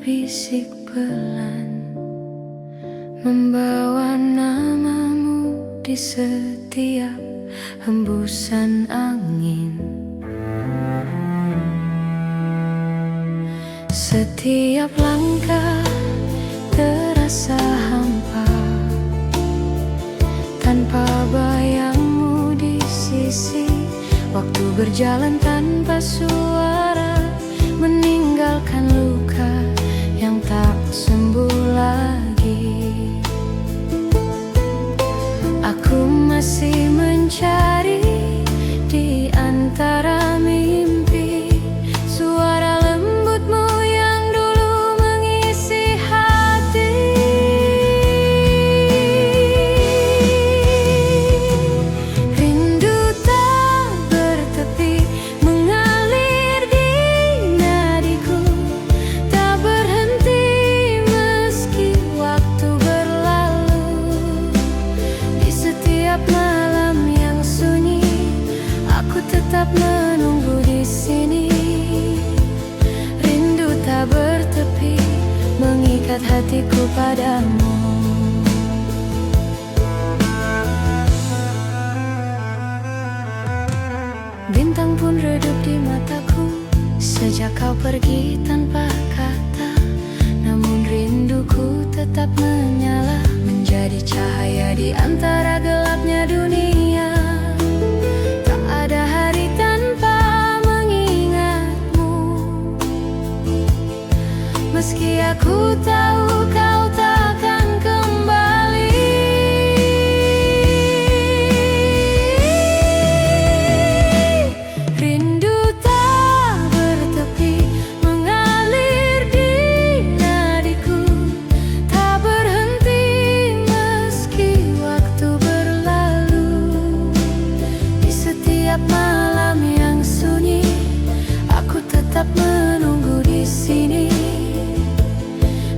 berbisik pelan, membawa namamu di setiap hembusan angin. Setiap langkah terasa hampa, tanpa bayangmu di sisi. Waktu berjalan tanpa suara, meninggalkan luka yang tak sembuh lagi. Aku masih mencari di antara mimpi suara lembutmu yang dulu mengisi hati. Rindu tak bertepi mengalir di nadiku, tak berhenti meski waktu berlalu. Di setiap malam yang sunyi, aku tetap menunggu di sini. Rindu tak bertepi mengikat hatiku padamu. Bintang pun redup di mataku sejak kau pergi tanpa kata. Namun rinduku tetap menyala, menjadi cahaya di antara gelapnya dunia. Tak ada hari tanpa mengingatmu, meski aku tahu kau takkan kembali. Rindu tak bertepi mengalir di nadiku, tak berhenti meski waktu berlalu. Di setiap malam yang sunyi, aku tetap menunggu di sini.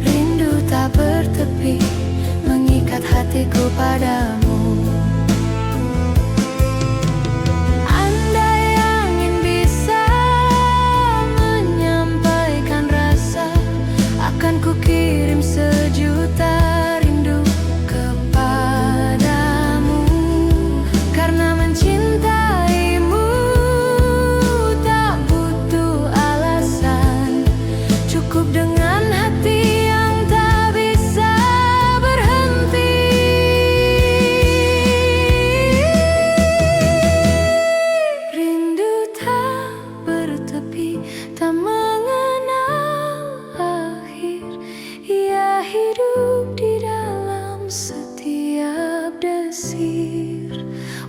Rindu tak bertepi mengikat hatiku padamu. Andai angin bisa menyampaikan rasa, akan kukirim sejuta rindu kepadamu. Karena mencintaimu tak butuh alasan, cukup dengan hati yang tak bisa berhenti. Rindu tak bertepi, tak mengenal akhir. Ia hidup di dalam setiap desir.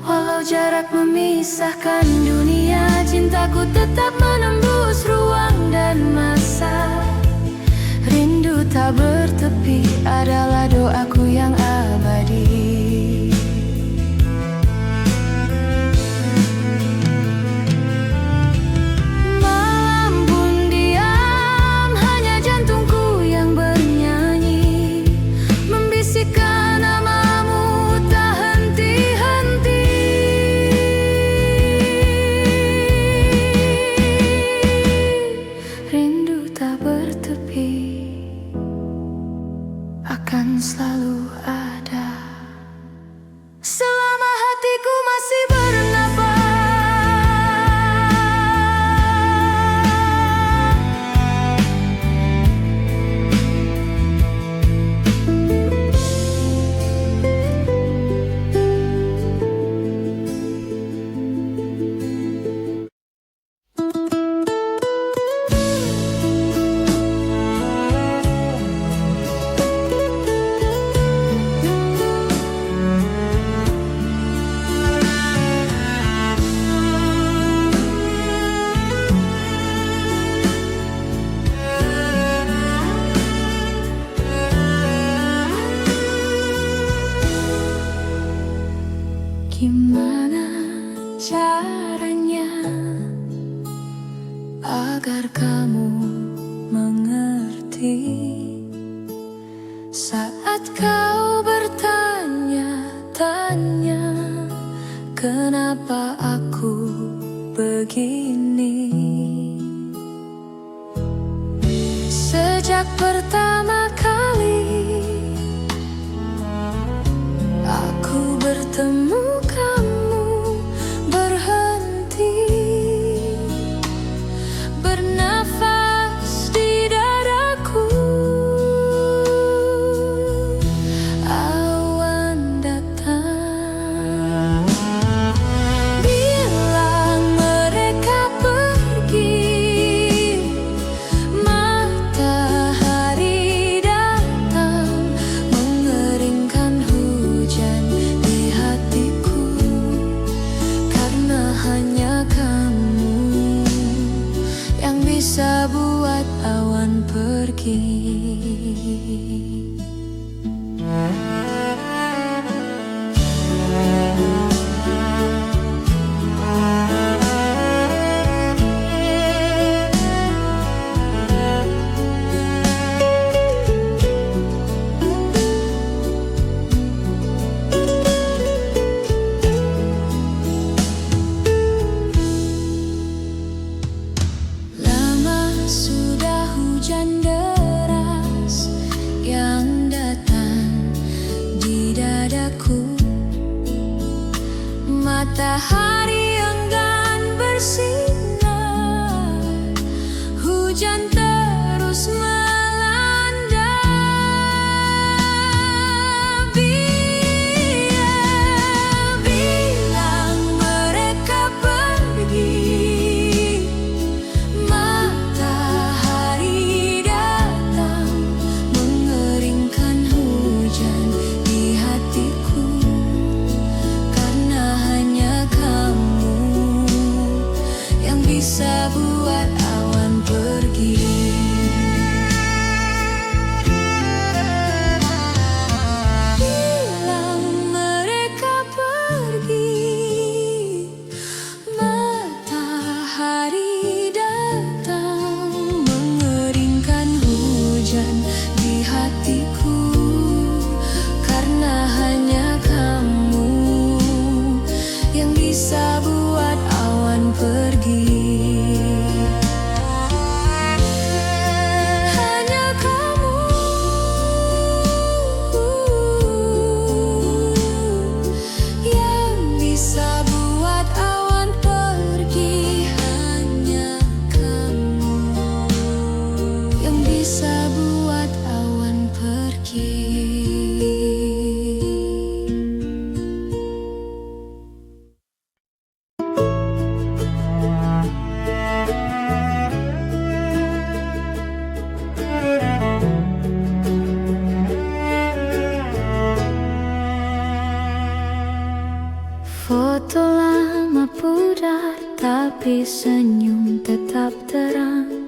Walau jarak memisahkan dunia, cintaku tetap menembus ruang dan masa. Rindu tak bertepi adalah doaku yang abadi. Malam pun diam, hanya jantungku yang bernyanyi, membisikkan namamu tak henti-henti. Rindu tak bertepi akan selalu ada selama hatiku masih bernafas. Gimana caranya agar kamu mengerti saat kau bertanya-tanya kenapa aku begini? Sejak Saat pertama kali aku bertemu kamu, berhenti bernafas di dadaku. Awan datang, bilang mereka pergi. Matahari datang, mengeringkan hujan di hatiku. Karena hanya kamu yang bisa buat awan pergi. Lama sudah hujan deras yang datang di dadaku. Matahari enggan bersinar, hujan terus melanda. Bilang mereka pergi. Matahari datang, mengeringkan hujan di hatiku. Karena hanya kamu yang bisa buat awan pergi. Bilang mereka pergi. Matahari datang, mengeringkan hujan di hatiku. Karena hanya kamu yang bisa buat awan pergi. Hanya kamu yang bisa buat awan pergi. Hanya kamu yang bisa buat awan pergi. Foto lama pudar, tapi senyum tetap terang.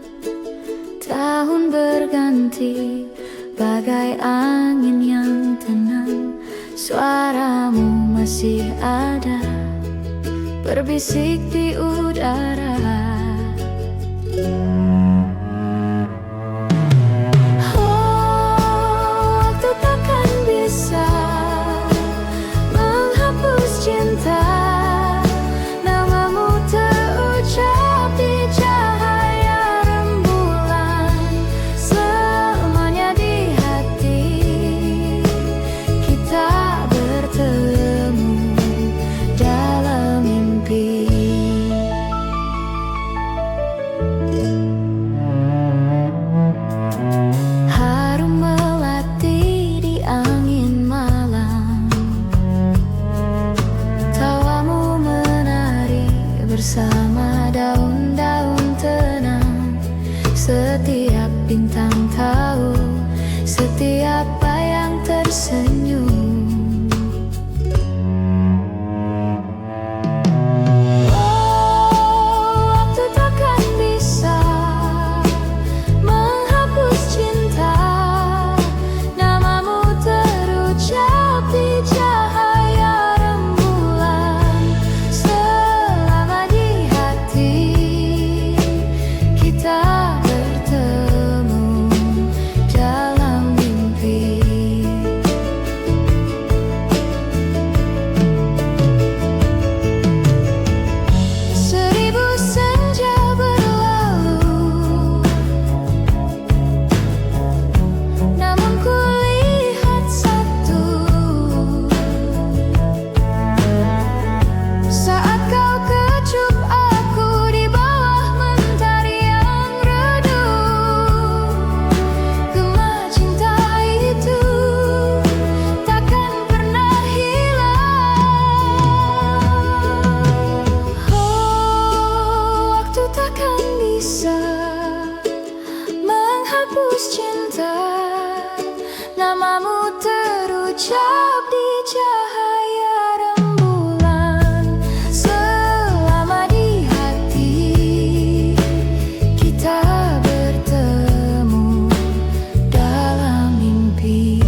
Tahun berganti, bagai angin yang tenang. Suaramu masih ada, berbisik di udara. Waktu takkan bisa menghapus cinta. Namamu terucap di cahaya rembulan. Selamanya di hati kita bertemu dalam mimpi. Harum melati di angin malam. Tawamu menari bersama daun-daun tenang. Setiap bintang tahu, setiap bayang tersenyum. Waktu takkan bisa menghapus cinta. Namamu terucap di cahaya rembulan. Selama di hati kita bertemu dalam mimpi. menebus cinta. Namamu terucap di cahaya rembulan. Selama di hati kita bertemu dalam mimpi.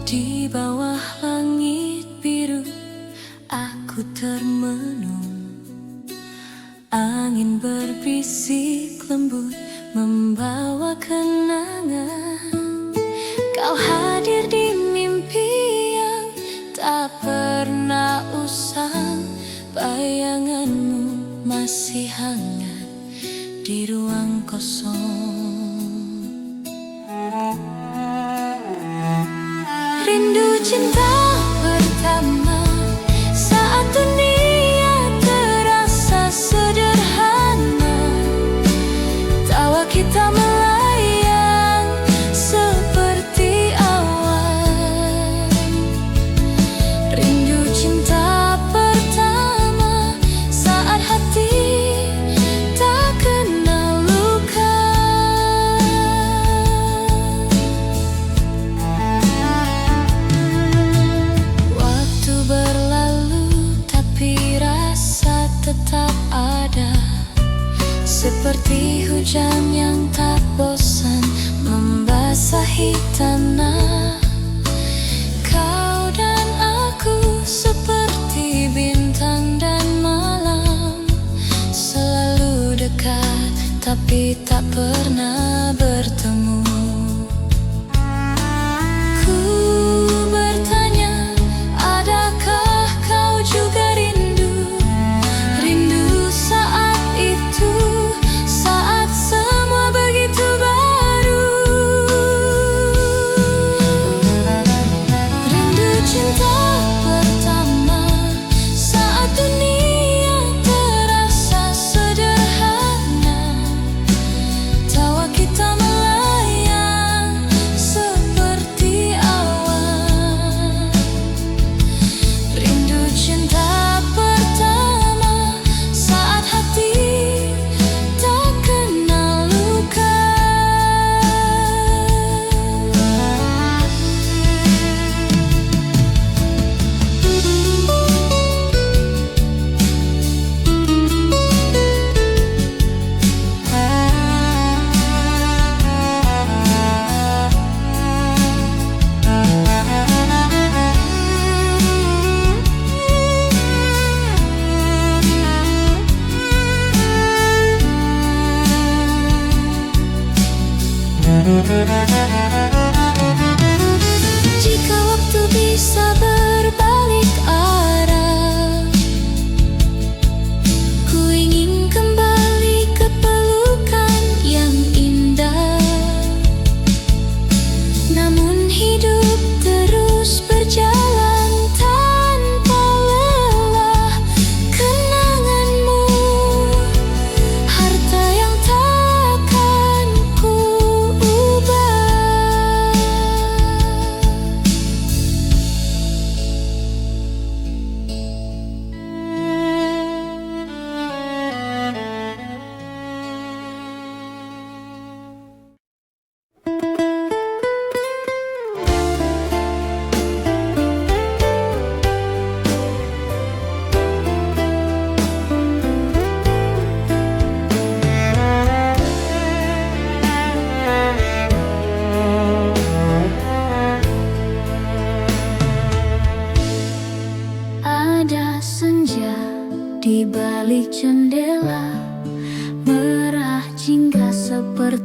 Di bawah langit biru aku termenung. Angin berbisik lembut membawa kenangan. Kau hadir di mimpi yang tak pernah usang. Bayanganmu masih hangat di ruang kosong. Rindu cinta pertama saat dunia terasa sederhana. Tawa kita melayang seperti awan. Rindu cinta pertama saat hati tak kenal luka. Tetap ada seperti hujan yang tak bosan membasahi tanah. Kau dan aku seperti bintang dan malam, selalu dekat tapi tak pernah bertemu. Ku bertanya, adakah kau juga saat semua begitu baru? Rindu cinta pertama saat dunia terasa sederhana. Tawa kita melayang seperti awan. Rindu cinta pertama saat hati jika waktu bisa berbalik arah, ku ingin kembali ke pelukan yang indah. Namun hidup terus berjalan tanpa lelah. Kenanganmu, harta yang takkan ku ubah.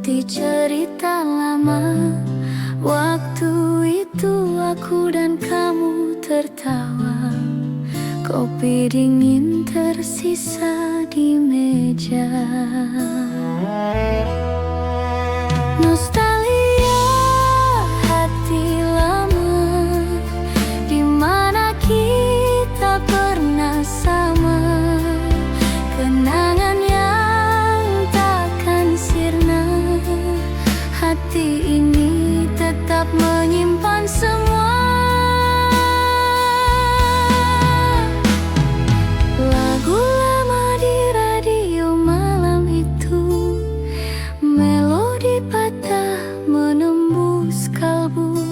seperti cerita lama. Waktu itu aku dan kamu tertawa, kopi dingin tersisa di meja. Nostalgia hati lama, di mana kita pernah sama. Kenangan yang takkan sirna, hati ini tetap menyimpan semua. Lagu lama di radio malam itu, melodi patah menembus kalbu.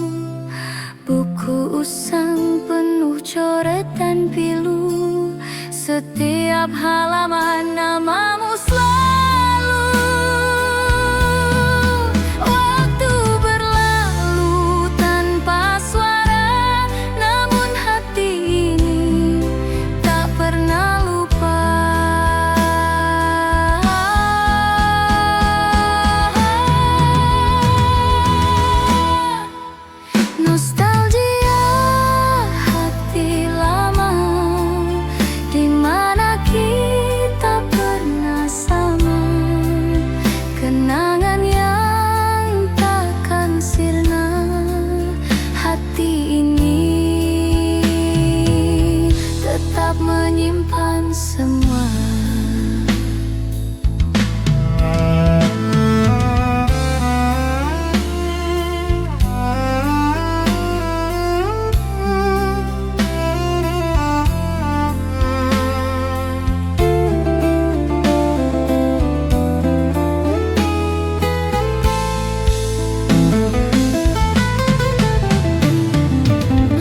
Buku usang penuh coret dan pilu, setiap halaman namamu selalu. Waktu berlalu tanpa suara, namun hati ini tak pernah lupa. Nostalgia hati lama, di mana kita pernah sama. Kenangan yang takkan sirna, hati ini tetap menyimpan semua.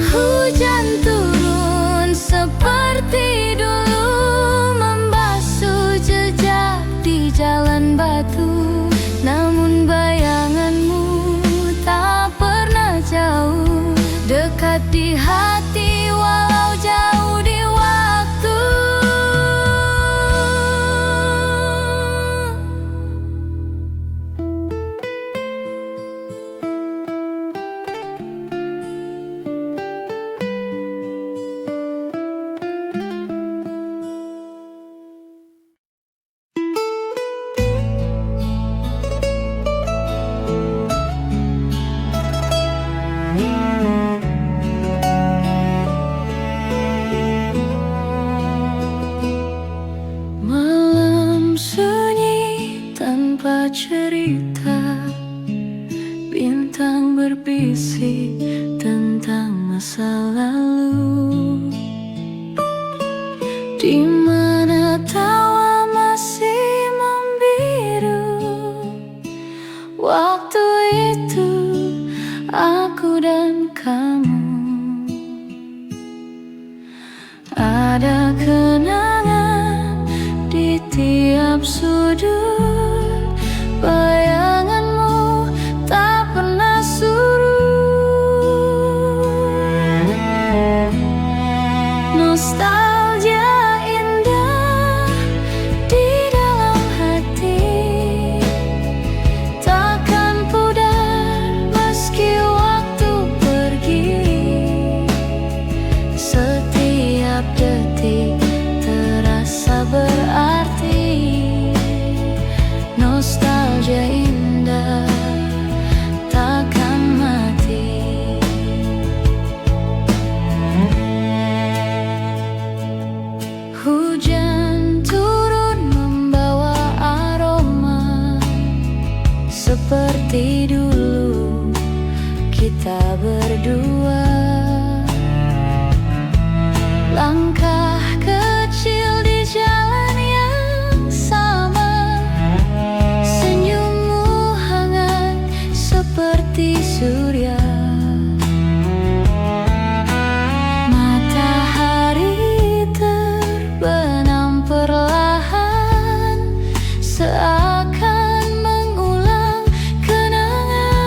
Hujan turun seperti dulu, membasuh jejak di jalan batu. Namun bayanganmu tak pernah jauh, dekat di hati walau jauh di waktu. Malam sunyi tanpa cerita, bintang berbisik tentang masa lalu, di mana tawa masih membiru. Waktu itu aku dan kamu, ada kenangan di tiap sudut. Bayanganmu tak pernah surut. Nostalgia indah di dalam hati, takkan pudar meski waktu pergi. Setiap detik terasa berarti. Nostalgia indah takkan mati. Hujan turun membawa aroma, seperti dulu kita berdua. Langkah kecil di jalan yang sama, senyummu hangat seperti surya. Matahari terbenam perlahan, seakan mengulang kenangan.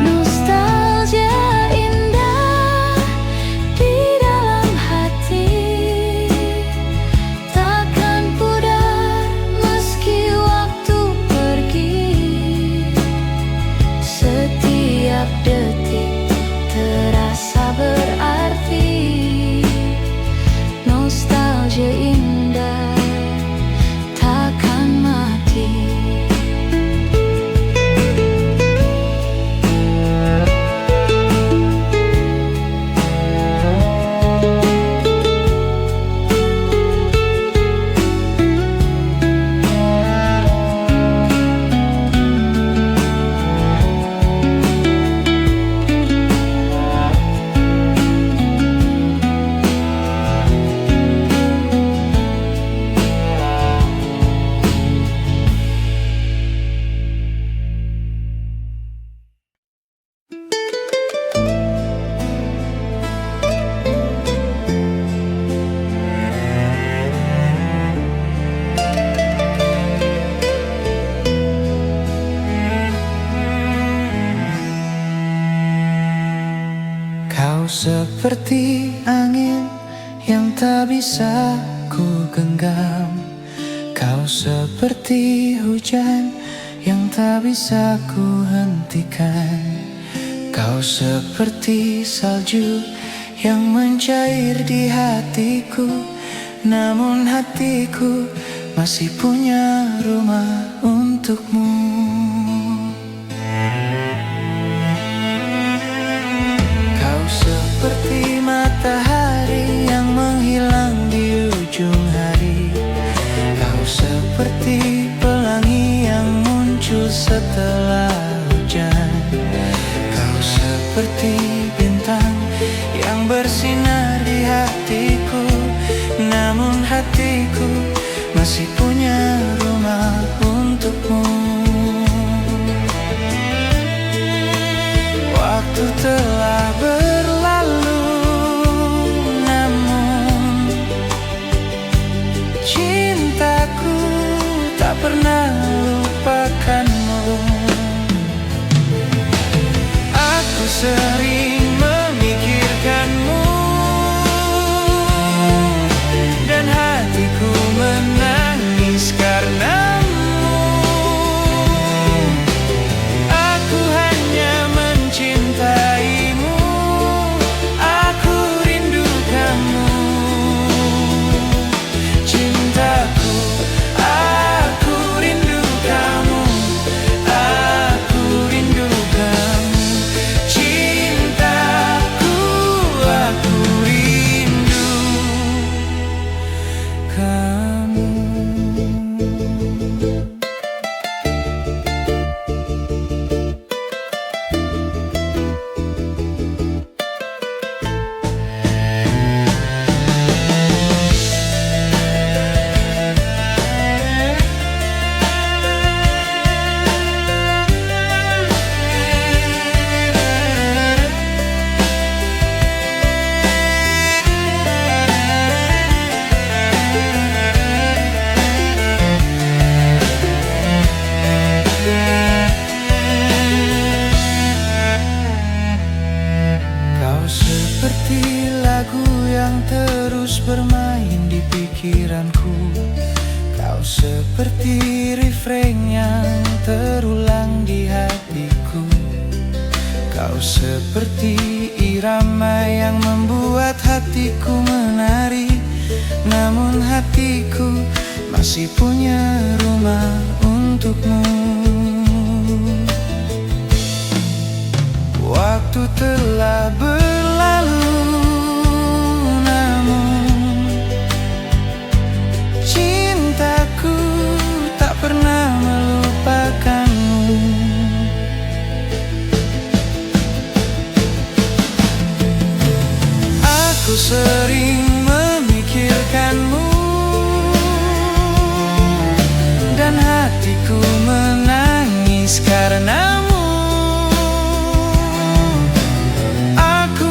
Nostalgia indah seperti angin yang tak bisa ku genggam. Kau seperti hujan yang tak bisa ku hentikan. Kau seperti salju yang mencair di hatiku, namun hatiku masih punya rumah untukmu. Kau seperti matahari yang menghilang di ujung hari. Kau seperti pelangi yang muncul setelah hujan. Kau seperti bintang yang bersinar di hatiku, namun hatiku masih punya rumah untukmu. Waktu telah berlalu, namun cintaku tak pernah lupakanmu. Aku sering memikirkanmu, dan hatiku menangis karenamu. Aku hanya mencintaimu, aku rindu kamu. Cintaku, aku rindu kamu, aku rindu kamu. Cintaku, aku rindu kamu. Kau seperti lagu yang terus bermain di pikiranku. Kau seperti refrain yang terulang di hatiku. Kau seperti irama yang membuat hatiku menari, namun hatiku masih punya rumah untukmu. Waktu telah berlalu, namun cintaku tak pernah melupakanmu. Aku sering memikirkanmu, dan hatiku menangis karenamu. Aku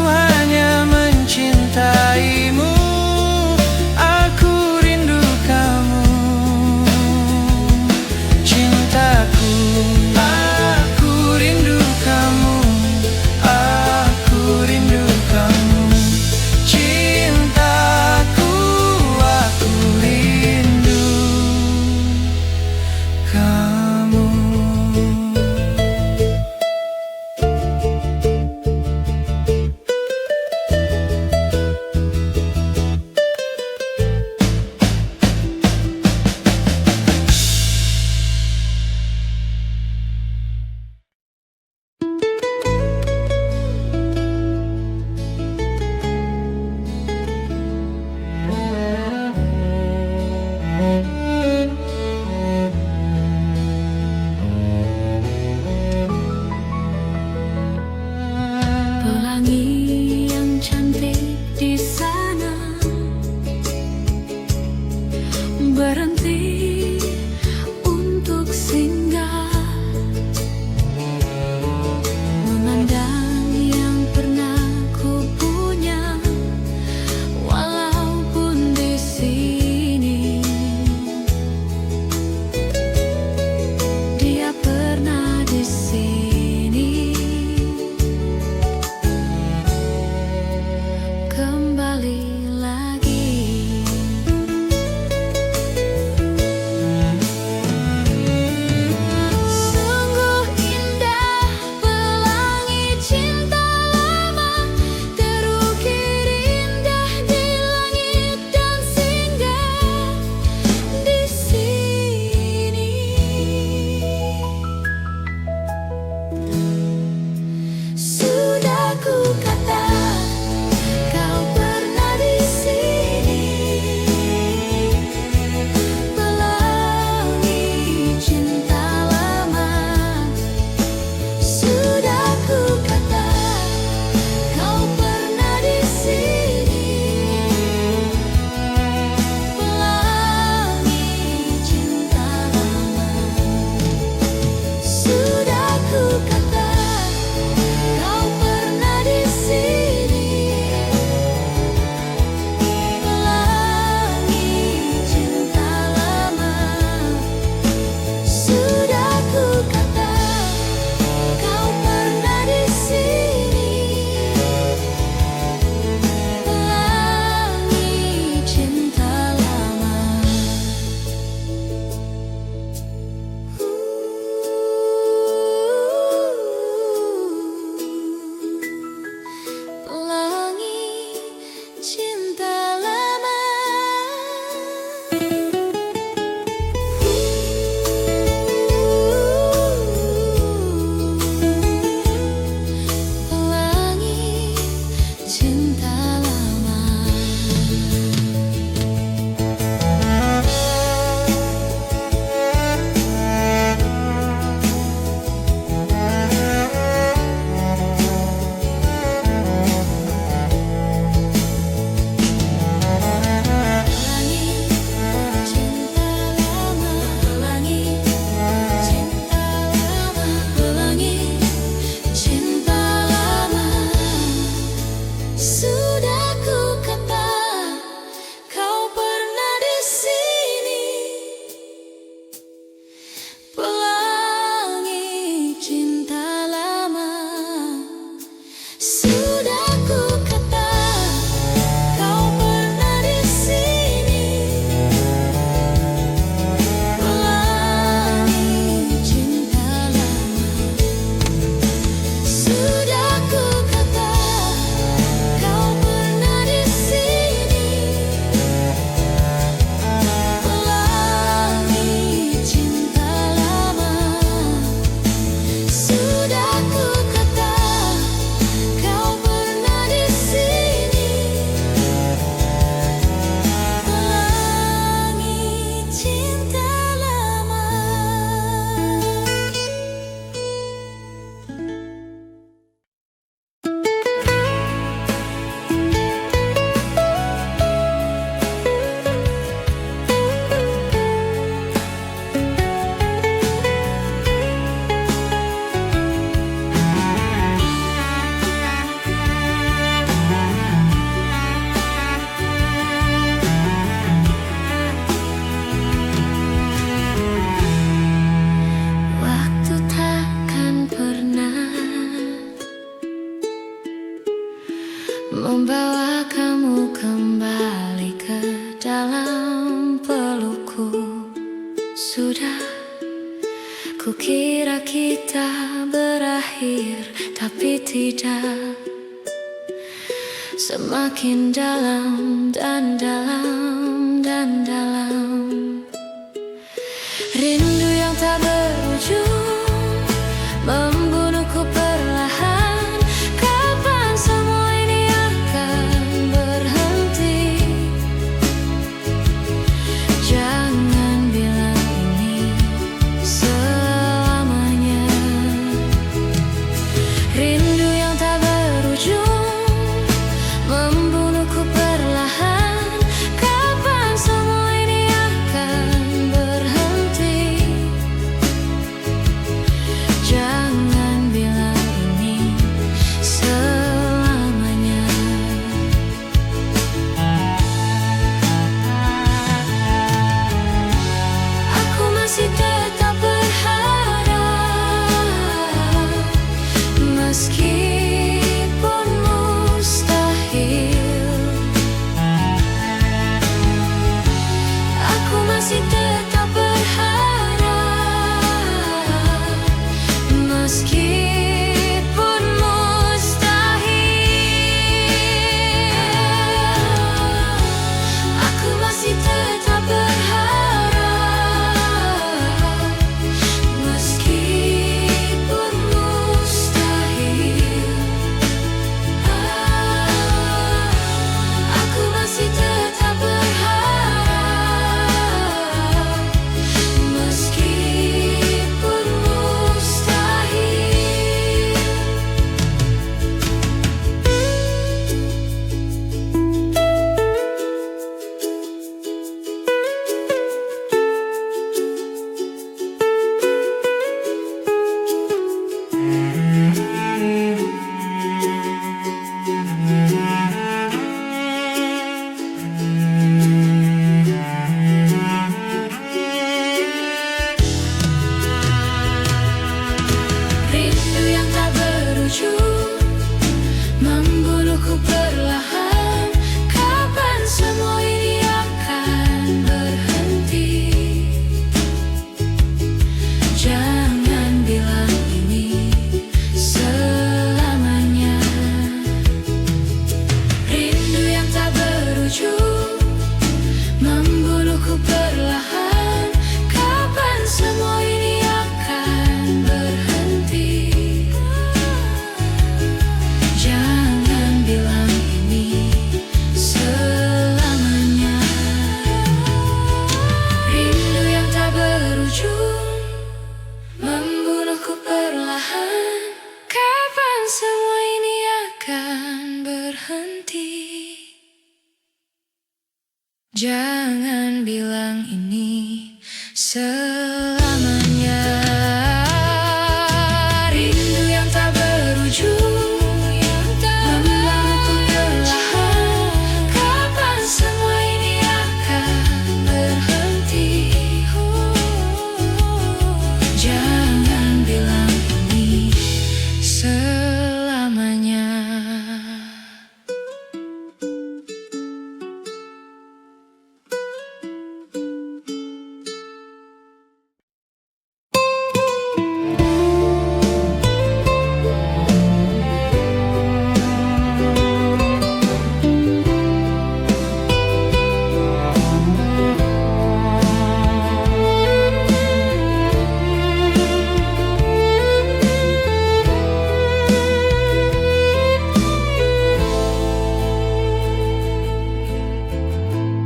Sudah kukira kita berakhir, tapi tidak. Semakin dalam dan dalam dan dalam, rindu yang tak berujung membunuhku perlahan. Kapan semua ini akan berhenti? Jangan bilang ini selamanya. Rindu yang tak berujung membunuhku perlahan. Kapan semua ini akan berhenti? Jangan bilang ini selamanya. Aku masih tetap berharap, meskipun mustahil. Aku masih tetap berharap, meskipun mustahil. Aku masih tetap berharap, meskipun mustahil. Aku masih tetap berharap, meskipun mustahil. Rindu yang tak berujung membunuhku perlahan. Kapan semua ini akan berhenti? Jangan bilang ini selamanya. Rindu yang tak berujung membunuhku perlahan. Kapan semua ini akan berhenti? Jangan bilang ini selamanya. Rindu yang tak berujung membunuhku perlahan. Kapan semua ini akan berhenti? Jangan bilang ini selamanya. Rindu yang tak berujung membunuhku perlahan. Kapan semua ini akan berhenti? Jangan bilang ini selamanya.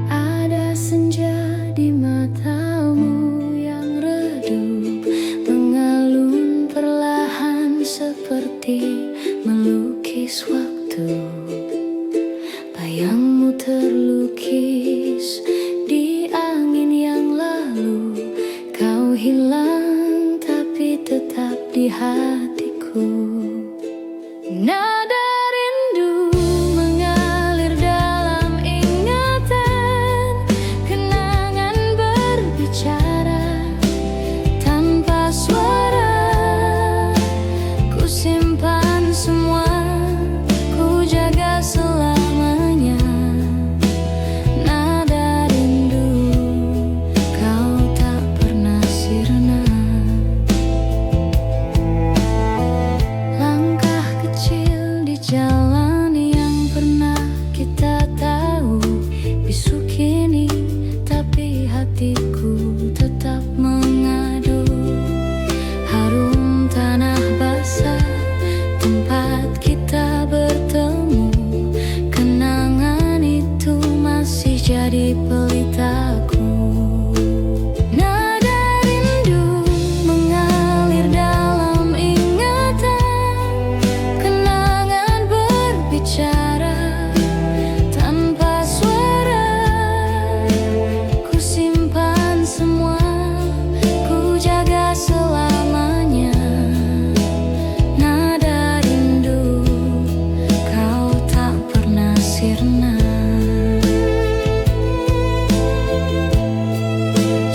Ada senja di matamu yang redup, mengalun perlahan seperti melukis waktu. Bayangmu terlukis di angin yang lalu. Kau hilang tapi tetap di hatiku. Nada rindu mengalir dalam ingatan. Kenangan berbicara tanpa suara. Ku simpan semua, ku jaga selamanya. Nada rindu kau tak pernah hatiku tetap mengadu. Harum tanah basah tempat kita bertemu, kenangan itu masih jadi pelitaku. Nada rindu mengalir dalam ingatan, kenangan berbicara tanpa suara. Ku simpan semua, ku jaga selamanya. Nada rindu, kau tak pernah sirna.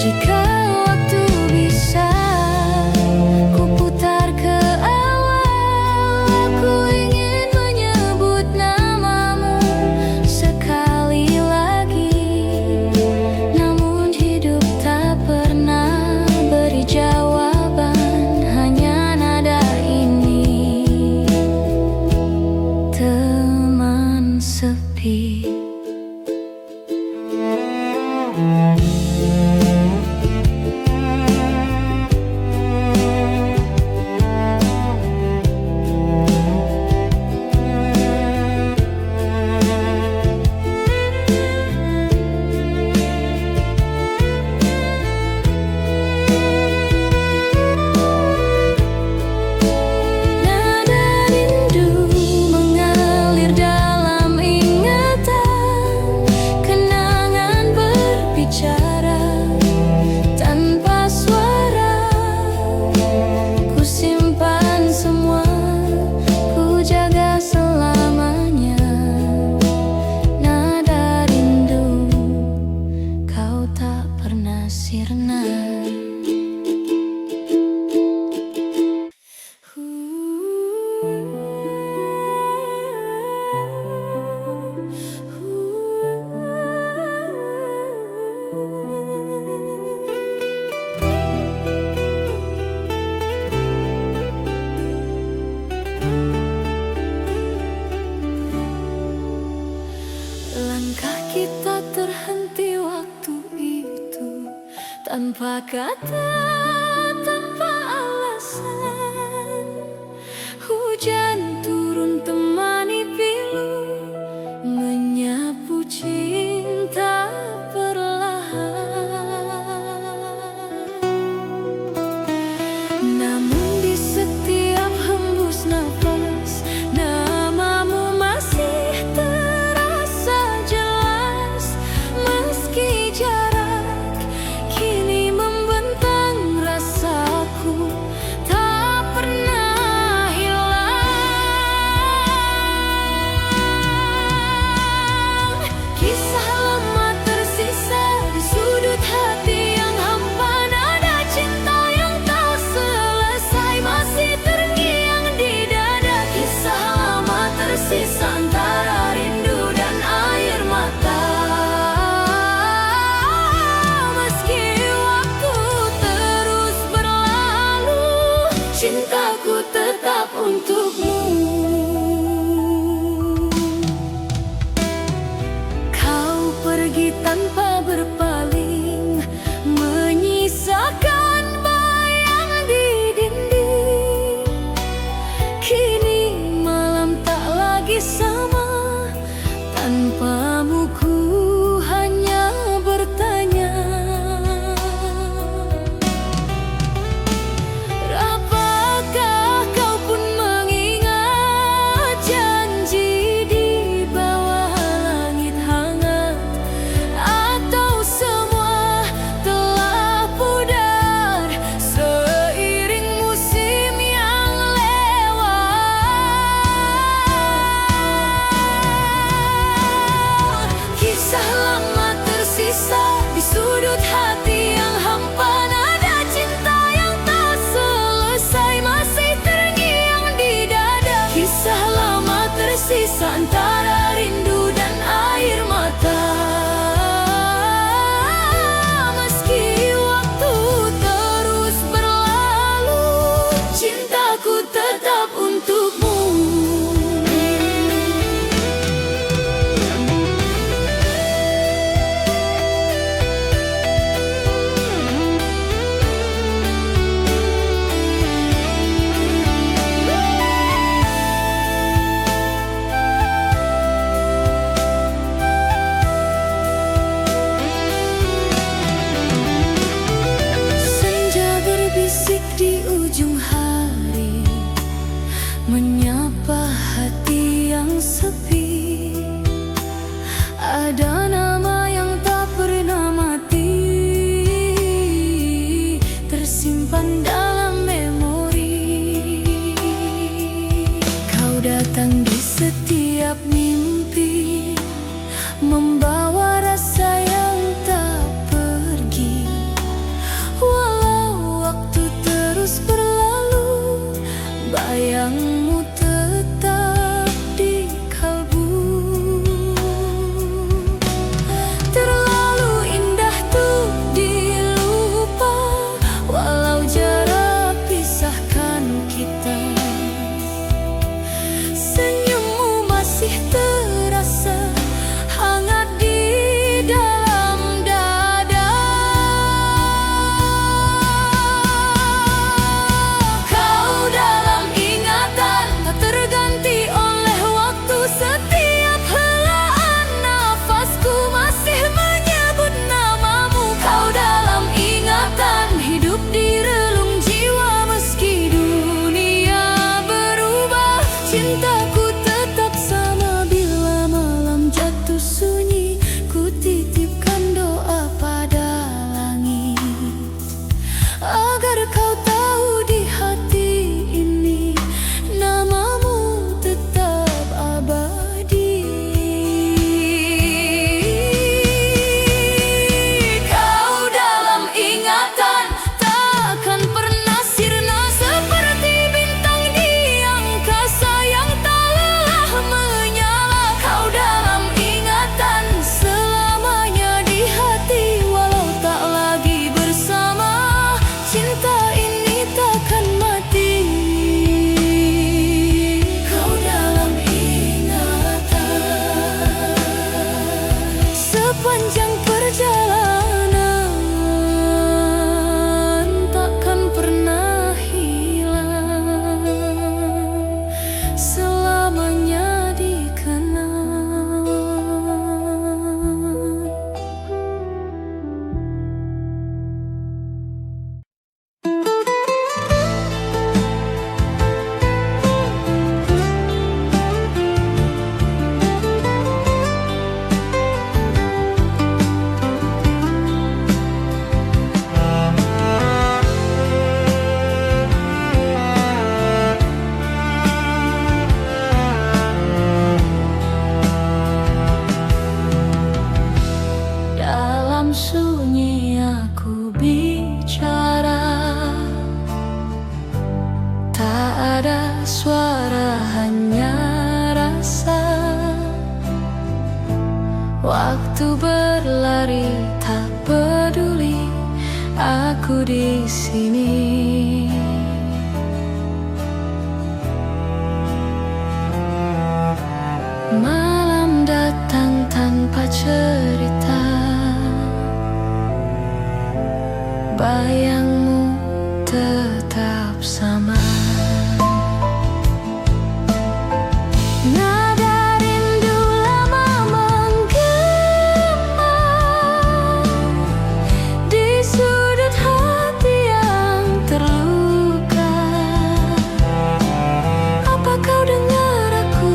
Jika waktu bisa ku putar ke awal, aku ingin menyebut namamu sekali lagi. Namun hidup tak pernah beri jawaban, hanya nada ini, teman sepi. Nada rindu mengalir dalam ingatan, kenangan berbicara tanpa suara. Ku simpan semua, ku jaga selamanya. Nada rindu, kau tak pernah sirna. Langkah kita terhenti waktu itu, tanpa kata, tanpa alasan. Hujan turun temani pilu, menyapu cinta perlahan. Namun di setiap hembus nafas, namamu masih terasa jelas. Meski jarak kini membentang, rasa Waktu berlari tak peduli, aku di sini. Malam datang tanpa cerita, bayangmu tetap sama. Nada rindu lama menggema di sudut hati yang terluka. Apa kau dengar aku?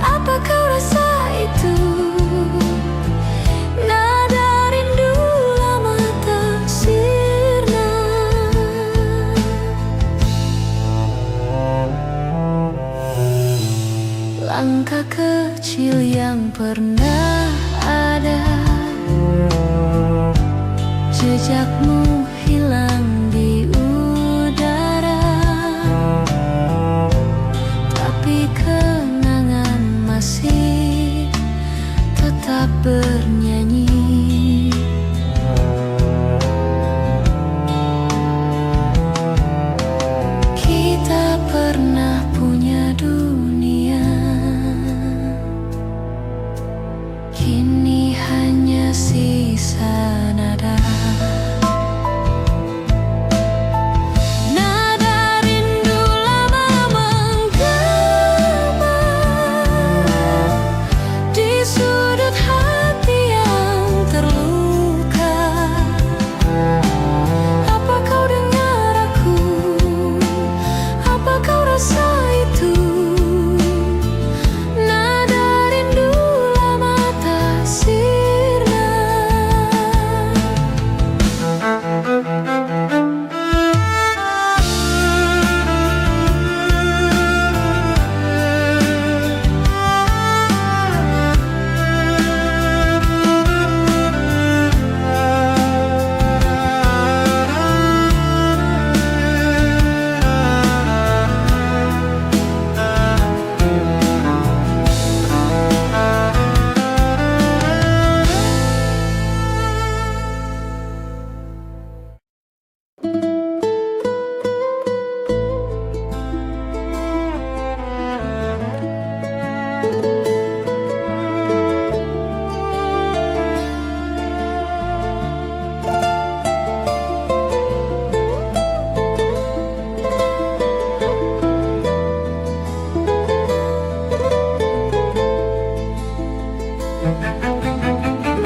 Apa kau rasa itu? Nada rindu lama tak sirna. Langkah kecil yang pernah ada, jejakmu hilang di udara, tapi kenangan masih tetap bernyanyi. Kita pernah punya dunia, kini hanya sisa nada. Nada rindu lama menggema di sudut hati yang terluka. Apa kau dengar aku? Apa kau rasa itu? Nada rindu lama tak sirna.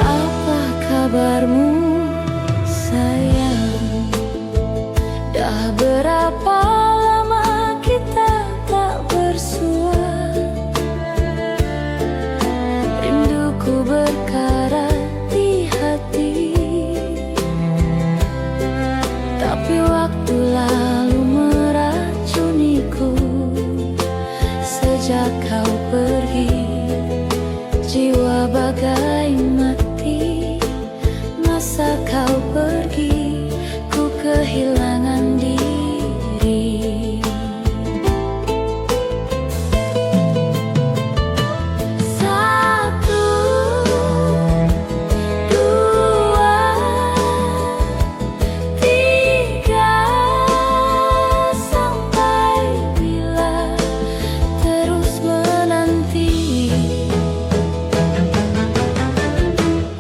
Apa kabarmu sayang? Dah berapa lama kita tak bersua? Rinduku berkarat di hati, tapi waktu lalu meracuniku. Sejak kau pergi, jiwa bagai mati. Masa kau pergi, ku kehilangan diri. Satu, dua, tiga, sampai bila terus menanti.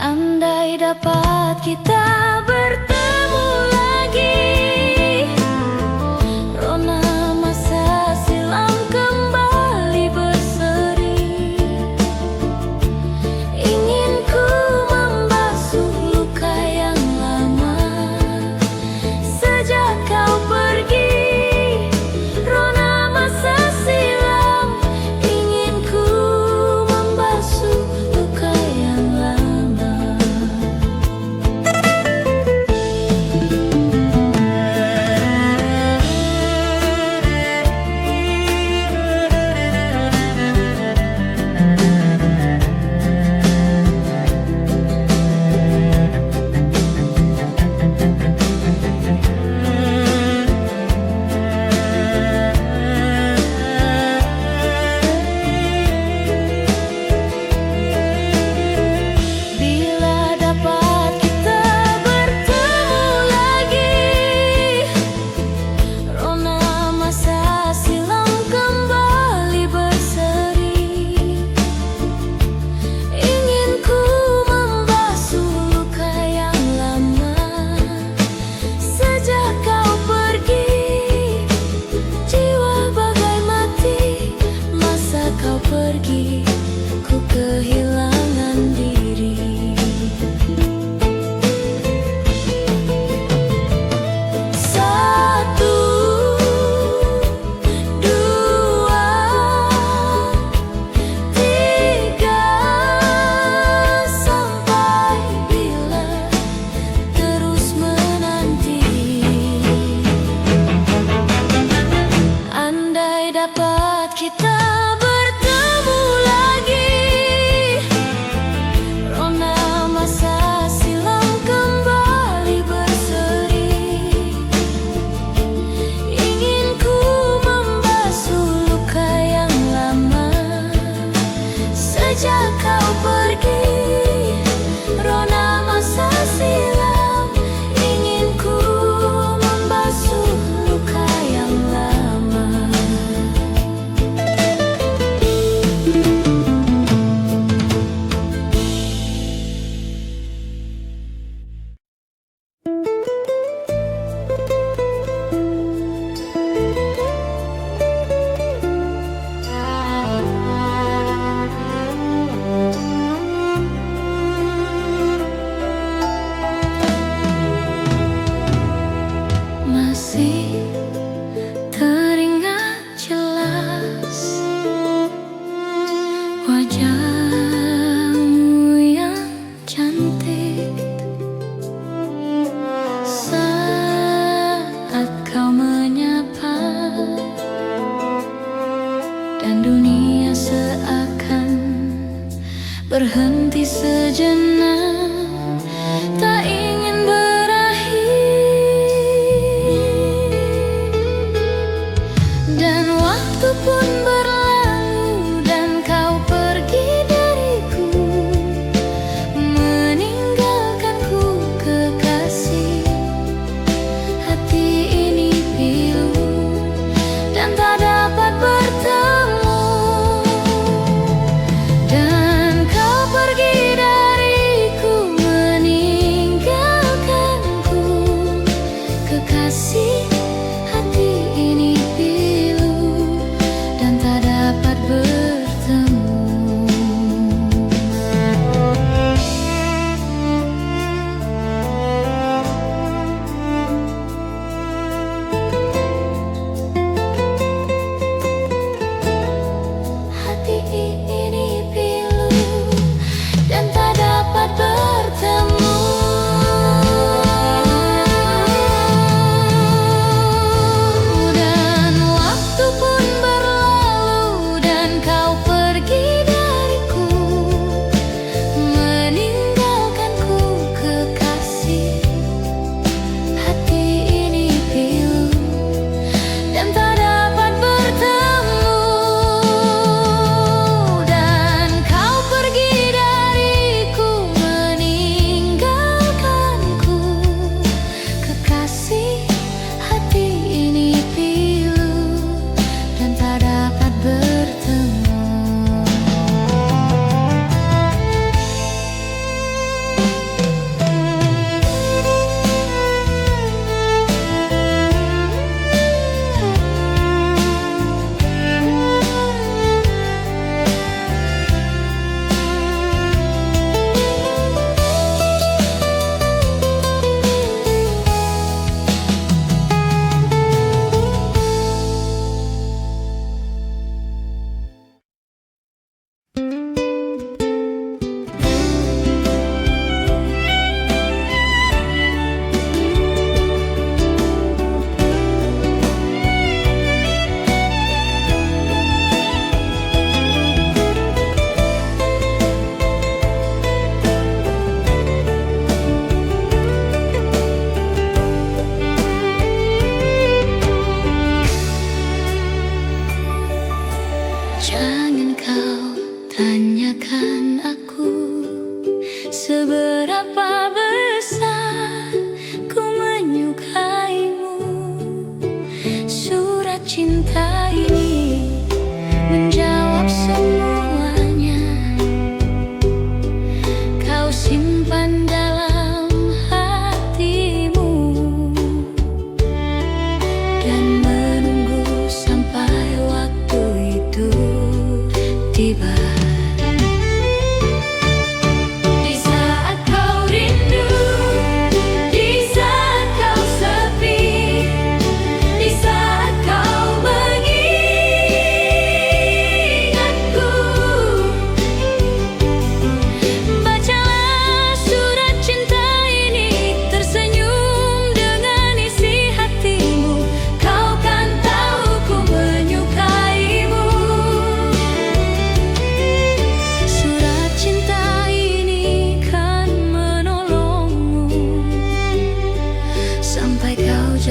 Andai dapat kita bertemu lagi.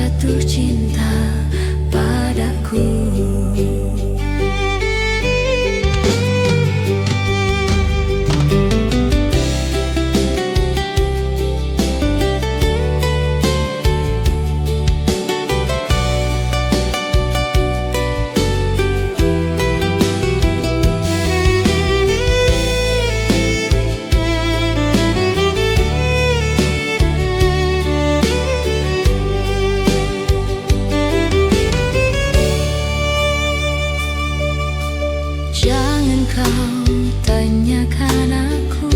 jatuh cinta padaku. Jangan kau tanyakan aku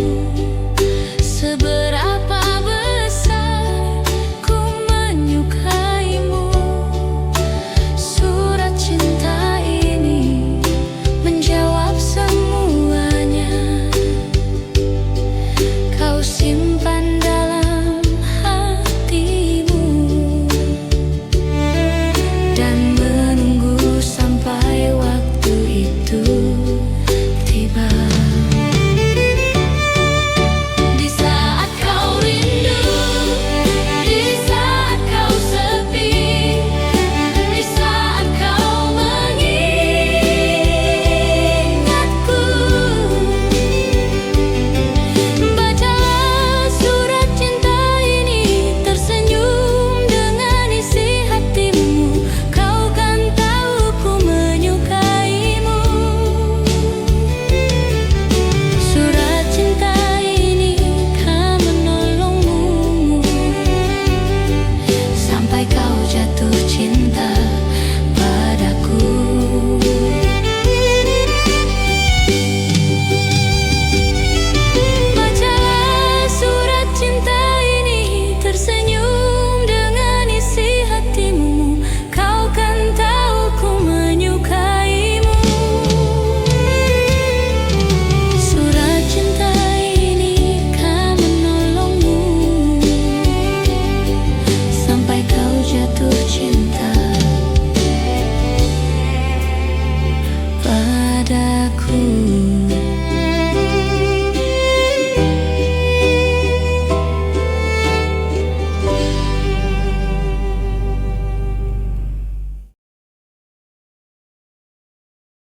seberapa besar ku menyukaimu. Surat cinta ini menjawab semuanya. Kau simpan dalam hatimu dan menunggu sampai waktu itu tiba. Di saat kau rindu, di saat kau sepi, di saat kau mengingatku, bacalah surat cinta ini, tersenyum dengan isi hatimu. Kau kan tahu ku menyukaimu. Surat cinta ini kan menolongmu sampai kau jatuh cinta padaku. Bacalah surat cinta ini, tersenyum dengan isi hatimu. Kau kan tahu ku menyukaimu. Surat cinta ini kan menolongmu sampai kau jatuh cinta padaku.